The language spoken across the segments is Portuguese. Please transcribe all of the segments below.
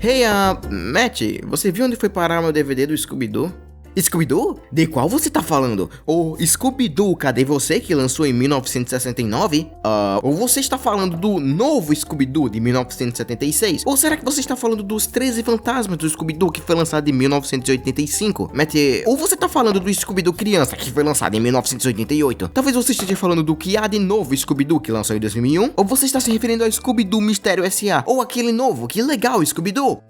Hey, Matt, você viu onde foi parar meu DVD do Scooby-Doo? Scooby-Doo? De qual você tá falando? O Scooby-Doo, Cadê Você, que lançou em 1969? Ou você está falando do novo Scooby-Doo de 1976? Ou será que você está falando dos 13 Fantasmas do Scooby-Doo, que foi lançado em 1985? Matt, ou você tá falando do Scooby-Doo Criança, que foi lançado em 1988? Talvez você esteja falando do que há de novo Scooby-Doo, que lançou em 2001? Ou você está se referindo ao Scooby-Doo Mistério S.A. Ou aquele novo, que legal, Scooby-Doo?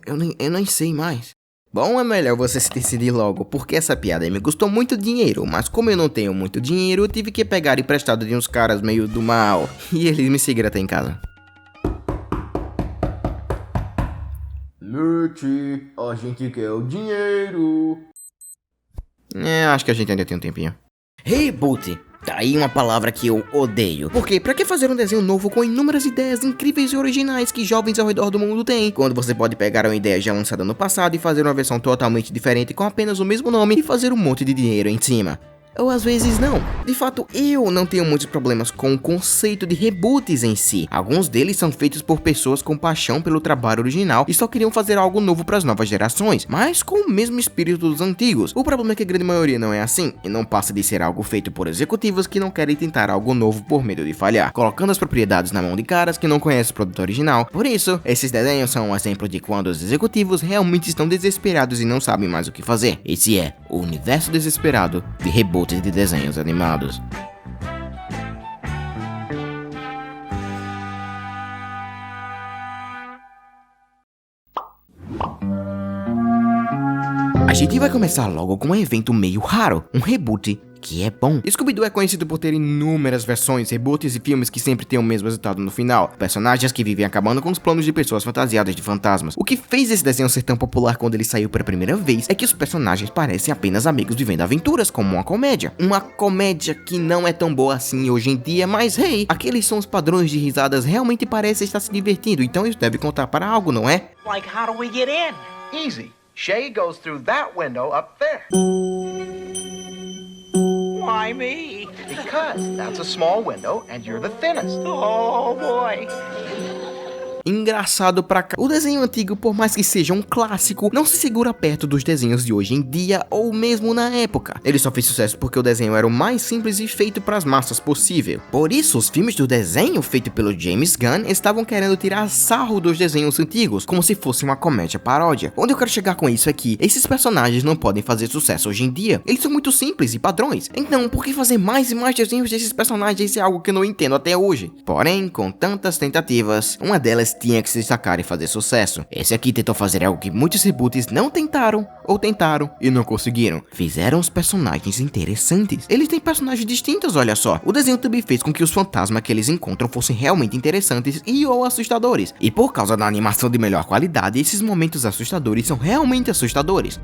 Eu nem sei mais. Bom, é melhor você se decidir logo, porque essa piada aí me custou muito dinheiro, mas como eu não tenho muito dinheiro, eu tive que pegar emprestado de uns caras meio do mal, e eles me seguiram até em casa. Lute, a gente quer o dinheiro. Acho que a gente ainda tem um tempinho. Reboot! Tá aí uma palavra que eu odeio. Porque pra que fazer um desenho novo com inúmeras ideias incríveis e originais que jovens ao redor do mundo têm, quando você pode pegar uma ideia já lançada no passado e fazer uma versão totalmente diferente com apenas o mesmo nome e fazer um monte de dinheiro em cima? Ou às vezes não. De fato, eu não tenho muitos problemas com o conceito de reboots em si. Alguns deles são feitos por pessoas com paixão pelo trabalho original e só queriam fazer algo novo para as novas gerações, mas com o mesmo espírito dos antigos. O problema é que a grande maioria não é assim, e não passa de ser algo feito por executivos que não querem tentar algo novo por medo de falhar, colocando as propriedades na mão de caras que não conhecem o produto original. Por isso, esses desenhos são um exemplo de quando os executivos realmente estão desesperados e não sabem mais o que fazer. Esse é o universo desesperado de reboots de desenhos animados. A gente vai começar logo com um evento meio raro, um reboot que é bom. Scooby-Doo é conhecido por ter inúmeras versões, reboots e filmes que sempre têm o mesmo resultado no final. Personagens que vivem acabando com os planos de pessoas fantasiadas de fantasmas. O que fez esse desenho ser tão popular quando ele saiu pela primeira vez é que os personagens parecem apenas amigos vivendo aventuras, como uma comédia. Uma comédia que não é tão boa assim hoje em dia, mas hey, aqueles são os padrões de risadas realmente parecem estar se divertindo, então isso deve contar para algo, não é? Like, how do we get in? Easy. Shay goes through that window up there. Why me? Because that's a small window and you're the thinnest. Oh, boy. Engraçado pra cá. O desenho antigo, por mais que seja um clássico, não se segura perto dos desenhos de hoje em dia ou mesmo na época. Ele só fez sucesso porque o desenho era o mais simples e feito para as massas possível. Por isso, os filmes do desenho feito pelo James Gunn estavam querendo tirar sarro dos desenhos antigos, como se fosse uma comédia paródia. Onde eu quero chegar com isso é que esses personagens não podem fazer sucesso hoje em dia. Eles são muito simples e padrões. Então, por que fazer mais e mais desenhos desses personagens é algo que eu não entendo até hoje. Porém, com tantas tentativas, uma delas tinha que se destacar e fazer sucesso. Esse aqui tentou fazer algo que muitos reboots não tentaram, ou tentaram e não conseguiram. Fizeram os personagens interessantes. Eles têm personagens distintos, olha só. O desenho também fez com que os fantasmas que eles encontram fossem realmente interessantes e ou assustadores. E por causa da animação de melhor qualidade, esses momentos assustadores são realmente assustadores.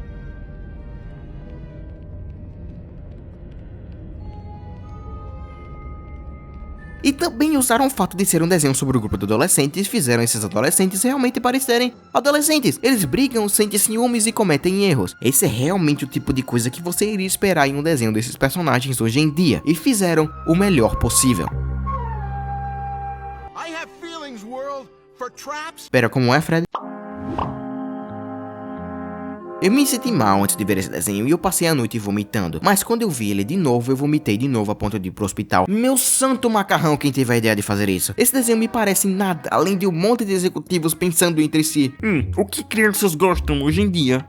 E também usaram o fato de ser um desenho sobre um grupo de adolescentes e fizeram esses adolescentes realmente parecerem adolescentes. Eles brigam, sentem ciúmes e cometem erros. Esse é realmente o tipo de coisa que você iria esperar em um desenho desses personagens hoje em dia. E fizeram o melhor possível. Espera, como é, Fred? Eu me senti mal antes de ver esse desenho e eu passei a noite vomitando, mas quando eu vi ele de novo, eu vomitei de novo a ponto de ir pro hospital. Meu santo macarrão, quem teve a ideia de fazer isso? Esse desenho me parece nada, além de um monte de executivos pensando entre si. O que crianças gostam hoje em dia?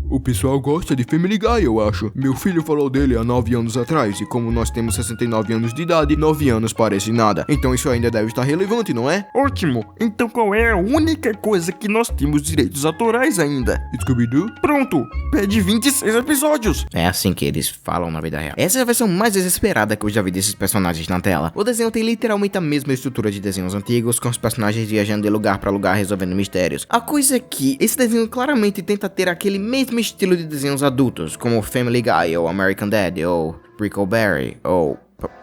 O pessoal gosta de Family Guy, eu acho. Meu filho falou dele há 9 anos atrás, e como nós temos 69 anos de idade, 9 anos parece nada. Então isso ainda deve estar relevante, não é? Ótimo! Então qual é a única coisa que nós temos direitos autorais ainda? Scooby-Doo? Pronto! Pede 26 episódios! É assim que eles falam na vida real. Essa é a versão mais desesperada que eu já vi desses personagens na tela. O desenho tem literalmente a mesma estrutura de desenhos antigos, com os personagens viajando de lugar pra lugar resolvendo mistérios. A coisa é que esse desenho claramente tenta ter aquele mesmo estilo de desenhos adultos, como Family Guy, ou American Dad, ou Brickleberry, ou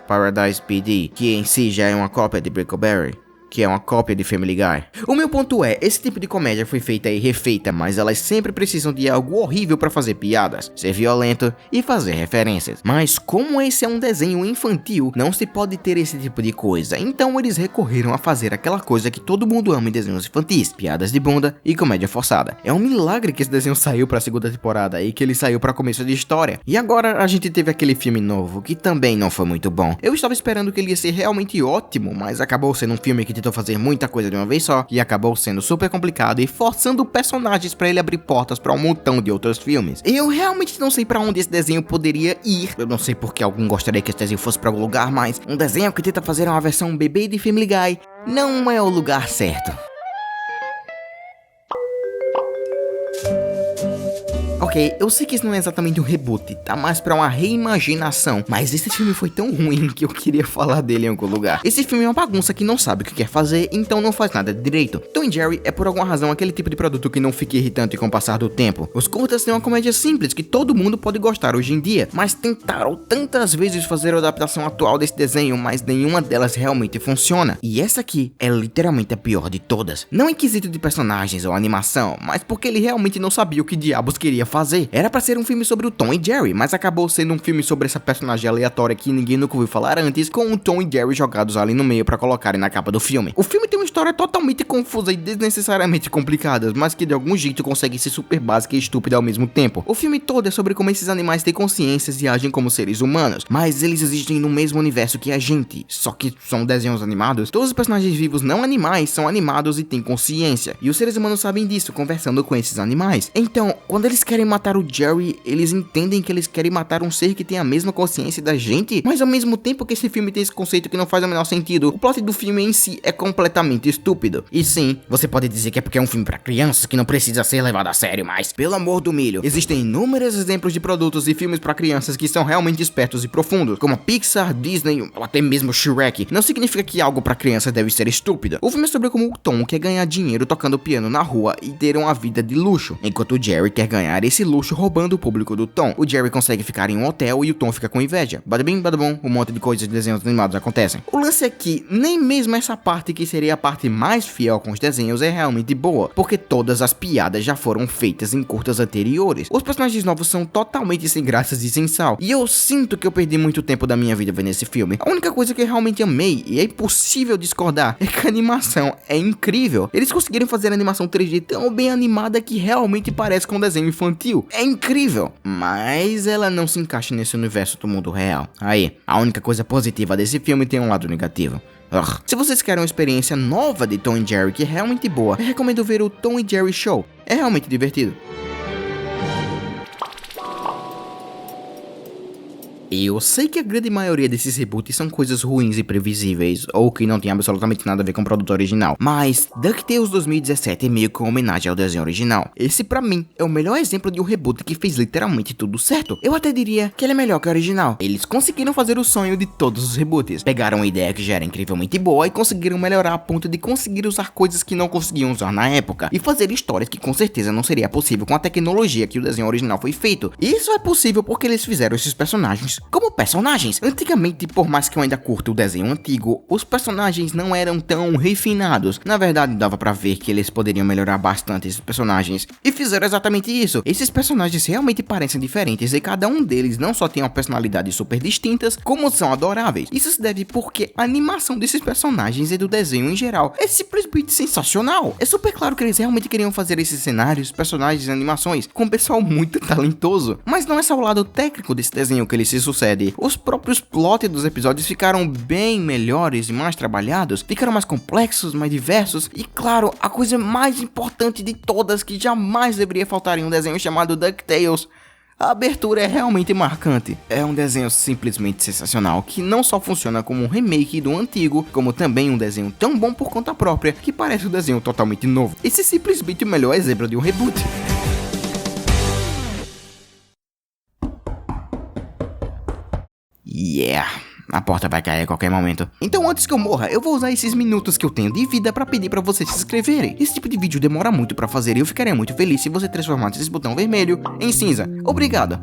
Paradise PD, que em si já é uma cópia de Brickleberry, que é uma cópia de Family Guy. O meu ponto é, esse tipo de comédia foi feita e refeita, mas elas sempre precisam de algo horrível pra fazer piadas, ser violento e fazer referências. Mas como esse é um desenho infantil, não se pode ter esse tipo de coisa, então eles recorreram a fazer aquela coisa que todo mundo ama em desenhos infantis, piadas de bunda e comédia forçada. É um milagre que esse desenho saiu pra segunda temporada e que ele saiu pra começo de história. E agora a gente teve aquele filme novo, que também não foi muito bom. Eu estava esperando que ele ia ser realmente ótimo, mas acabou sendo um filme que tentou fazer muita coisa de uma vez só, e acabou sendo super complicado e forçando personagens pra ele abrir portas pra um montão de outros filmes. Eu realmente não sei pra onde esse desenho poderia ir. Eu não sei porque alguém gostaria que esse desenho fosse pra algum lugar, mas um desenho que tenta fazer uma versão bebê de Family Guy não é o lugar certo. Ok, eu sei que isso não é exatamente um reboot, tá mais pra uma reimaginação, mas esse filme foi tão ruim que eu queria falar dele em algum lugar. Esse filme é uma bagunça que não sabe o que quer fazer, então não faz nada direito. Tom e Jerry é por alguma razão aquele tipo de produto que não fica irritante com o passar do tempo. Os curtas têm uma comédia simples que todo mundo pode gostar hoje em dia, mas tentaram tantas vezes fazer a adaptação atual desse desenho, mas nenhuma delas realmente funciona. E essa aqui é literalmente a pior de todas. Não em quesito de personagens ou animação, mas porque ele realmente não sabia o que diabos queria fazer. Era pra ser um filme sobre o Tom e Jerry, mas acabou sendo um filme sobre essa personagem aleatória que ninguém nunca ouviu falar antes, com o Tom e Jerry jogados ali no meio pra colocarem na capa do filme. O filme tem uma história totalmente confusa e desnecessariamente complicada, mas que de algum jeito consegue ser super básica e estúpida ao mesmo tempo. O filme todo é sobre como esses animais têm consciências e agem como seres humanos, mas eles existem no mesmo universo que a gente, só que são desenhos animados. Todos os personagens vivos não animais são animados e têm consciência, e os seres humanos sabem disso conversando com esses animais. Então, quando eles querem matar o Jerry, eles entendem que eles querem matar um ser que tem a mesma consciência da gente, mas ao mesmo tempo que esse filme tem esse conceito que não faz o menor sentido, o plot do filme em si é completamente estúpido. E sim, você pode dizer que é porque é um filme pra crianças que não precisa ser levado a sério, mas pelo amor do milho, existem inúmeros exemplos de produtos e filmes pra crianças que são realmente espertos e profundos, como a Pixar, Disney ou até mesmo Shrek. Não significa que algo pra criança deve ser estúpido. O filme é sobre como o Tom quer ganhar dinheiro tocando piano na rua e ter uma vida de luxo, enquanto o Jerry quer ganhar esse luxo roubando o público do Tom. O Jerry consegue ficar em um hotel e o Tom fica com inveja. Bada bim, bada bom, um monte de coisas de desenhos animados acontecem. O lance é que nem mesmo essa parte que seria a parte mais fiel com os desenhos é realmente boa, porque todas as piadas já foram feitas em curtas anteriores. Os personagens novos são totalmente sem graças e sem sal, e eu sinto que eu perdi muito tempo da minha vida vendo esse filme. A única coisa que eu realmente amei, e é impossível discordar, é que a animação é incrível. Eles conseguiram fazer a animação 3D tão bem animada que realmente parece com um desenho infantil. É incrível, mas ela não se encaixa nesse universo do mundo real. Aí, a única coisa positiva desse filme tem um lado negativo. Se vocês querem uma experiência nova de Tom e Jerry que é realmente boa, eu recomendo ver o Tom e Jerry Show. É realmente divertido. Eu sei que a grande maioria desses reboots são coisas ruins e previsíveis, ou que não tem absolutamente nada a ver com o produto original, mas DuckTales 2017 é meio que uma homenagem ao desenho original. Esse pra mim é o melhor exemplo de um reboot que fez literalmente tudo certo. Eu até diria que ele é melhor que o original. Eles conseguiram fazer o sonho de todos os reboots. Pegaram uma ideia que já era incrivelmente boa e conseguiram melhorar a ponto de conseguir usar coisas que não conseguiam usar na época, e fazer histórias que com certeza não seria possível com a tecnologia que o desenho original foi feito. Isso é possível porque eles fizeram esses personagens como personagens. Antigamente, por mais que eu ainda curta o desenho antigo, os personagens não eram tão refinados. Na verdade, dava pra ver que eles poderiam melhorar bastante esses personagens, e fizeram exatamente isso. Esses personagens realmente parecem diferentes, e cada um deles não só tem uma personalidade super distintas, como são adoráveis. Isso se deve porque a animação desses personagens e do desenho em geral é simplesmente sensacional. É super claro que eles realmente queriam fazer esses cenários, personagens e animações com um pessoal muito talentoso, mas não é só o lado técnico desse desenho que ele se sucede. Os próprios plots dos episódios ficaram bem melhores e mais trabalhados, ficaram mais complexos, mais diversos, e claro, a coisa mais importante de todas que jamais deveria faltar em um desenho chamado DuckTales: a abertura é realmente marcante. É um desenho simplesmente sensacional, que não só funciona como um remake do antigo, como também um desenho tão bom por conta própria, que parece um desenho totalmente novo. Esse é simplesmente o melhor exemplo de um reboot. Yeah, a porta vai cair a qualquer momento. Então antes que eu morra, eu vou usar esses minutos que eu tenho de vida pra pedir pra vocês se inscreverem. Esse tipo de vídeo demora muito pra fazer e eu ficaria muito feliz se você transformasse esse botão vermelho em cinza. Obrigado.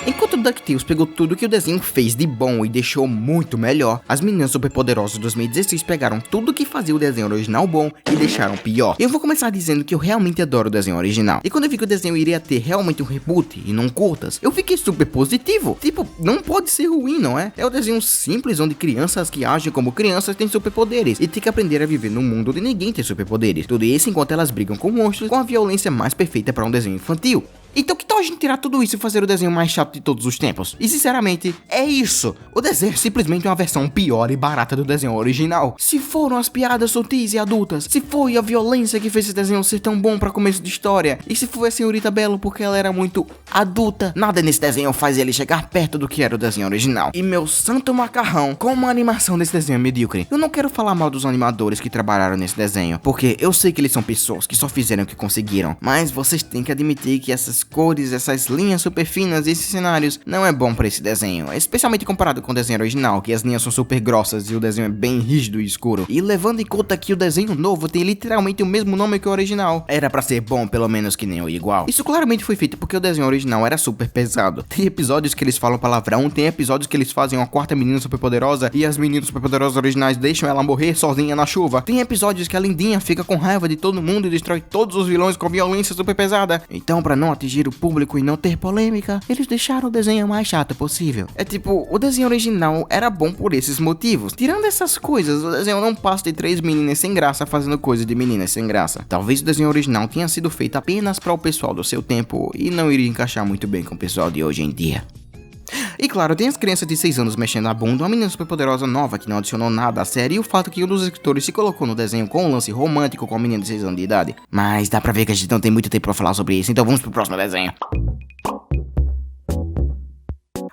Enquanto DuckTales pegou tudo que o desenho fez de bom e deixou muito melhor, as Meninas Superpoderosas de 2016 pegaram tudo que fazia o desenho original bom e deixaram pior. Eu vou começar dizendo que eu realmente adoro o desenho original. E quando eu vi que o desenho iria ter realmente um reboot e não curtas, eu fiquei super positivo. Tipo, não pode ser ruim, não é? É um desenho simples onde crianças que agem como crianças têm superpoderes e tem que aprender a viver num mundo onde ninguém tem superpoderes. Tudo isso enquanto elas brigam com monstros com a violência mais perfeita para um desenho infantil. Então que tal a gente tirar tudo isso e fazer o desenho mais chato de todos os tempos? E sinceramente, é isso. O desenho é simplesmente uma versão pior e barata do desenho original. Se foram as piadas sutis e adultas, se foi a violência que fez esse desenho ser tão bom pra começo de história, e se foi a senhorita Belo porque ela era muito adulta, nada nesse desenho faz ele chegar perto do que era o desenho original. E meu santo macarrão, como a animação desse desenho é medíocre. Eu não quero falar mal dos animadores que trabalharam nesse desenho, porque eu sei que eles são pessoas que só fizeram o que conseguiram, mas vocês têm que admitir que essas cores, essas linhas super finas e esses cenários não é bom pra esse desenho, especialmente comparado com o desenho original, que as linhas são super grossas e o desenho é bem rígido e escuro. E levando em conta que o desenho novo tem literalmente o mesmo nome que o original, era pra ser bom pelo menos que nem o igual. Isso claramente foi feito porque o desenho original era super pesado. Tem episódios que eles falam palavrão, tem episódios que eles fazem uma quarta menina superpoderosa e as meninas superpoderosas originais deixam ela morrer sozinha na chuva. Tem episódios que a lindinha fica com raiva de todo mundo e destrói todos os vilões com violência super pesada. Então, pra não atingir o público e não ter polêmica, eles deixaram o desenho mais chato possível. É tipo, o desenho original era bom por esses motivos. Tirando essas coisas, o desenho não passa de 3 meninas sem graça fazendo coisa de meninas sem graça. Talvez o desenho original tenha sido feito apenas para o pessoal do seu tempo e não iria encaixar muito bem com o pessoal de hoje em dia. E claro, tem as crianças de 6 anos mexendo a bunda, uma menina superpoderosa nova que não adicionou nada à série e o fato que um dos escritores se colocou no desenho com um lance romântico com a menina de 6 anos de idade. Mas dá pra ver que a gente não tem muito tempo pra falar sobre isso, então vamos pro próximo desenho.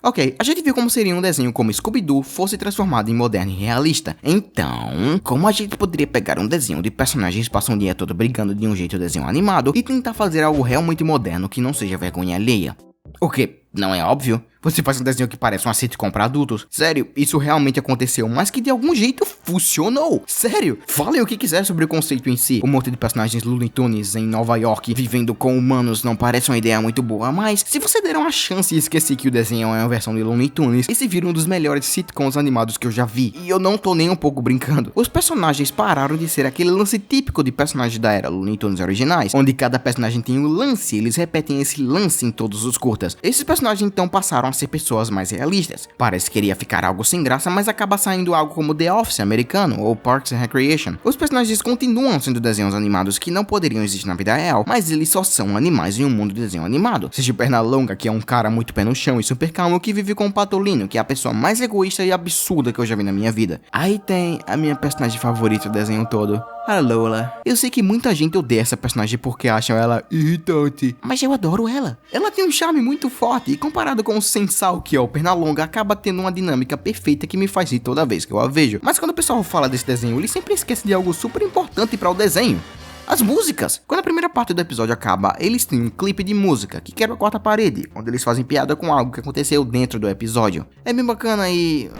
Ok, a gente viu como seria um desenho como Scooby-Doo fosse transformado em moderno e realista. Então, como a gente poderia pegar um desenho de personagens que passam o dia todo brigando de um jeito desenho animado e tentar fazer algo realmente moderno que não seja vergonha alheia? O que não é óbvio? Você faz um desenho que parece uma sitcom pra adultos? Sério, isso realmente aconteceu, mas que de algum jeito funcionou. Sério, falem o que quiser sobre o conceito em si. Um monte de personagens Looney Tunes em Nova York vivendo com humanos não parece uma ideia muito boa, mas se você der uma chance e esquecer que o desenho é uma versão de Looney Tunes, esse vira um dos melhores sitcoms animados que eu já vi. E eu não tô nem um pouco brincando. Os personagens pararam de ser aquele lance típico de personagens da era Looney Tunes originais, onde cada personagem tem um lance e eles repetem esse lance em todos os curtas. Esses personagens então passaram a ser pessoas mais realistas. Parece que iria ficar algo sem graça, mas acaba saindo algo como The Office americano ou Parks and Recreation. Os personagens continuam sendo desenhos animados que não poderiam existir na vida real, mas eles só são animais em um mundo de desenho animado. Seja o Pernalonga, que é um cara muito pé no chão e super calmo, que vive com o Patolino, que é a pessoa mais egoísta e absurda que eu já vi na minha vida. Aí tem a minha personagem favorita do desenho todo, a Lola. Eu sei que muita gente odeia essa personagem porque acham ela irritante, mas eu adoro ela. Ela tem um charme muito forte e comparado com o Sensal, que é o Pernalonga, acaba tendo uma dinâmica perfeita que me faz rir toda vez que eu a vejo. Mas quando o pessoal fala desse desenho, ele sempre esquece de algo super importante para o desenho. As músicas. Quando a primeira parte do episódio acaba, eles têm um clipe de música que quebra a quarta parede, onde eles fazem piada com algo que aconteceu dentro do episódio. É bem bacana e...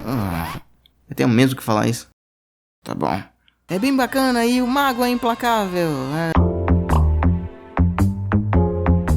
eu tenho mesmo que falar isso. Tá bom. É bem bacana e o mago é implacável.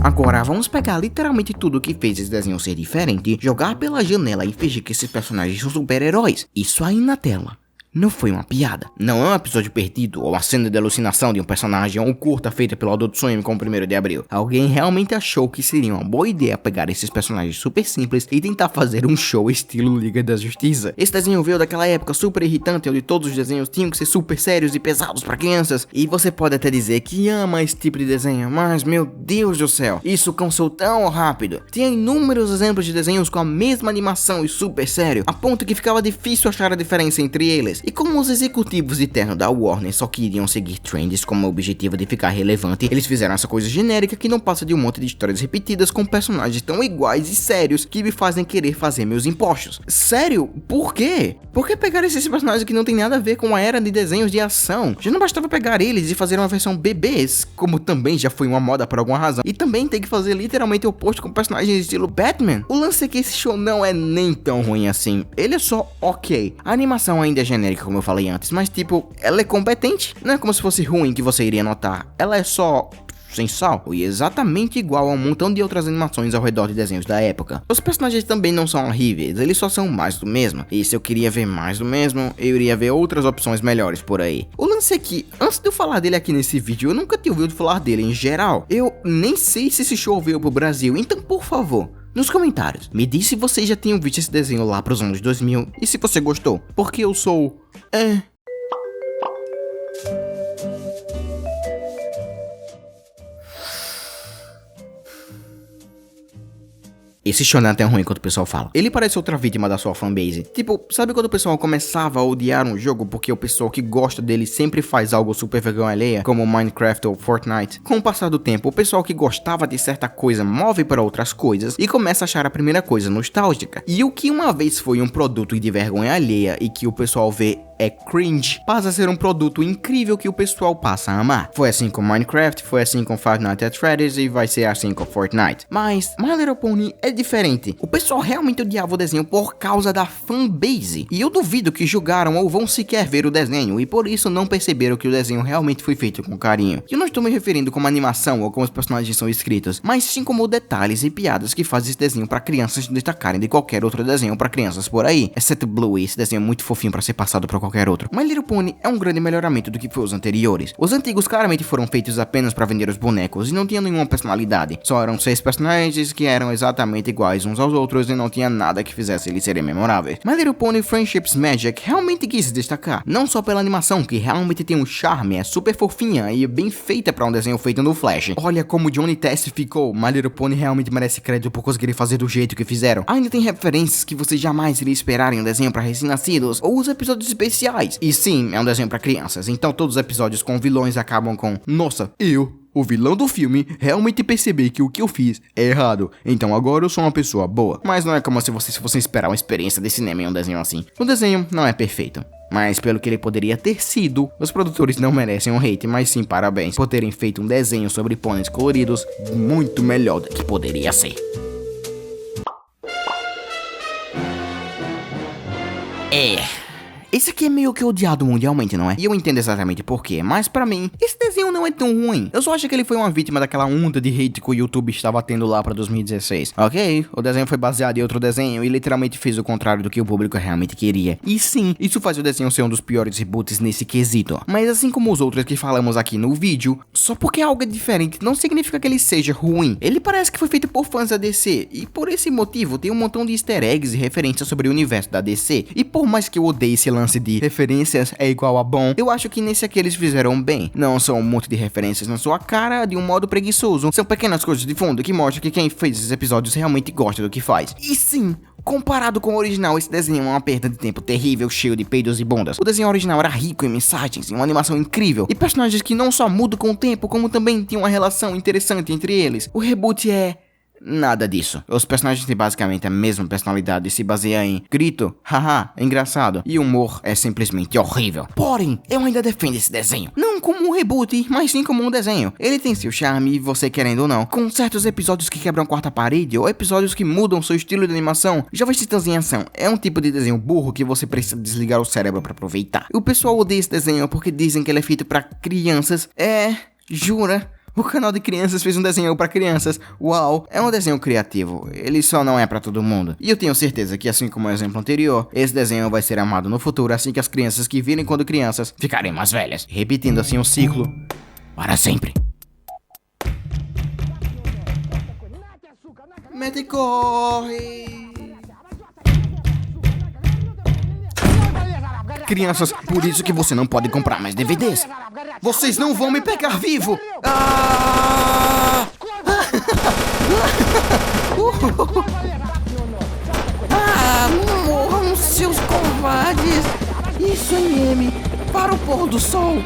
Agora, vamos pegar literalmente tudo que fez esse desenho ser diferente, jogar pela janela e fingir que esses personagens são super-heróis. Isso aí na tela não foi uma piada. Não é um episódio perdido ou uma cena de alucinação de um personagem ou um curta feita pelo Adult Swim com o 1º de abril. Alguém realmente achou que seria uma boa ideia pegar esses personagens super simples e tentar fazer um show estilo Liga da Justiça. Esse desenho veio daquela época super irritante onde todos os desenhos tinham que ser super sérios e pesados para crianças. E você pode até dizer que ama esse tipo de desenho, mas meu Deus do céu, isso cansou tão rápido. Tinha inúmeros exemplos de desenhos com a mesma animação e super sério, a ponto que ficava difícil achar a diferença entre eles. E como os executivos de terno da Warner só queriam seguir trends como objetivo de ficar relevante, eles fizeram essa coisa genérica que não passa de um monte de histórias repetidas com personagens tão iguais e sérios que me fazem querer fazer meus impostos. Sério? Por quê? Por que pegar esses personagens que não tem nada a ver com a era de desenhos de ação? Já não bastava pegar eles e fazer uma versão bebês, como também já foi uma moda por alguma razão, e também tem que fazer literalmente o oposto com personagens estilo Batman? O lance é que esse show não é nem tão ruim assim, ele é só ok. A animação ainda é genérica, como eu falei antes, mas tipo, ela é competente. Não é como se fosse ruim que você iria notar. Ela é só sem sal, e exatamente igual a um montão de outras animações ao redor de desenhos da época. Os personagens também não são horríveis, eles só são mais do mesmo, e se eu queria ver mais do mesmo, eu iria ver outras opções melhores por aí. O lance é que, antes de eu falar dele aqui nesse vídeo, eu nunca tinha ouvido falar dele em geral. Eu nem sei se esse show veio pro Brasil, então por favor, nos comentários, me diz se vocês já tinham visto esse desenho lá pros anos 2000 e se você gostou, porque eu sou... Esse shonen é até ruim quando o pessoal fala. Ele parece outra vítima da sua fanbase. Tipo, sabe quando o pessoal começava a odiar um jogo porque o pessoal que gosta dele sempre faz algo super vergonha alheia, como Minecraft ou Fortnite? Com o passar do tempo, o pessoal que gostava de certa coisa move para outras coisas e começa a achar a primeira coisa nostálgica. E o que uma vez foi um produto de vergonha alheia e que o pessoal vê é cringe, passa a ser um produto incrível que o pessoal passa a amar. Foi assim com Minecraft, foi assim com Five Nights at Freddy's e vai ser assim com Fortnite. Mas My Little Pony é diferente. O pessoal realmente odiava o desenho por causa da fanbase. E eu duvido que julgaram ou vão sequer ver o desenho e por isso não perceberam que o desenho realmente foi feito com carinho. E eu não estou me referindo como animação ou como os personagens são escritos, mas sim como detalhes e piadas que fazem esse desenho para crianças destacarem de qualquer outro desenho para crianças por aí. Exceto Bluey, esse desenho é muito fofinho para ser passado para qualquer outro. My Little Pony é um grande melhoramento do que foi os anteriores. Os antigos claramente foram feitos apenas para vender os bonecos e não tinham nenhuma personalidade. Só eram 6 personagens que eram exatamente iguais uns aos outros e não tinha nada que fizesse eles serem memoráveis. My Little Pony Friendship's Magic realmente quis se destacar, não só pela animação, que realmente tem um charme, é super fofinha e bem feita para um desenho feito no Flash. Olha como Johnny Test ficou. My Little Pony realmente merece crédito por conseguirem fazer do jeito que fizeram. Ainda tem referências que você jamais iria esperar em um desenho para recém-nascidos ou os episódios especiais. E sim, é um desenho para crianças, então todos os episódios com vilões acabam com: nossa, o vilão do filme, realmente percebi que o que eu fiz é errado, então agora eu sou uma pessoa boa. Mas não é como se vocês fossem esperar uma experiência de cinema em um desenho assim. O desenho não é perfeito, mas pelo que ele poderia ter sido, os produtores não merecem um hate, mas sim parabéns por terem feito um desenho sobre pôneis coloridos muito melhor do que poderia ser. Esse aqui é meio que odiado mundialmente, não é? E eu entendo exatamente por quê, mas pra mim, esse desenho não é tão ruim. Eu só acho que ele foi uma vítima daquela onda de hate que o YouTube estava tendo lá pra 2016. Ok, o desenho foi baseado em outro desenho e literalmente fez o contrário do que o público realmente queria. E sim, isso faz o desenho ser um dos piores reboots nesse quesito. Mas assim como os outros que falamos aqui no vídeo, só porque algo é diferente não significa que ele seja ruim. Ele parece que foi feito por fãs da DC, e por esse motivo tem um montão de easter eggs e referências sobre o universo da DC. E por mais que eu odeie esse lance de referências é igual a bom, eu acho que nesse aqui eles fizeram bem. Não são um monte de referências na sua cara de um modo preguiçoso, são pequenas coisas de fundo que mostram que quem fez esses episódios realmente gosta do que faz. E sim, comparado com o original, esse desenho é uma perda de tempo terrível, cheio de peidos e bundas. O desenho original era rico em mensagens, em uma animação incrível, e personagens que não só mudam com o tempo, como também tinham uma relação interessante entre eles. O reboot é... nada disso. Os personagens têm basicamente a mesma personalidade e se baseia em grito, haha, engraçado, e o humor é simplesmente horrível. Porém, eu ainda defendo esse desenho. Não como um reboot, mas sim como um desenho. Ele tem seu charme, você querendo ou não, com certos episódios que quebram a quarta parede ou episódios que mudam seu estilo de animação. Jovens Titãs em Ação é um tipo de desenho burro que você precisa desligar o cérebro pra aproveitar. O pessoal odeia esse desenho porque dizem que ele é feito pra crianças. Jura? O canal de crianças fez um desenho pra crianças. Uau, é um desenho criativo, ele só não é pra todo mundo. E eu tenho certeza que, assim como o exemplo anterior, esse desenho vai ser amado no futuro assim que as crianças que virem quando crianças ficarem mais velhas, repetindo assim um ciclo para sempre. Mete e corre! Crianças, por isso que você não pode comprar mais DVDs. Vocês não vão me pegar vivo! Morram, seus covardes! Isso é meme para o pôr do sol!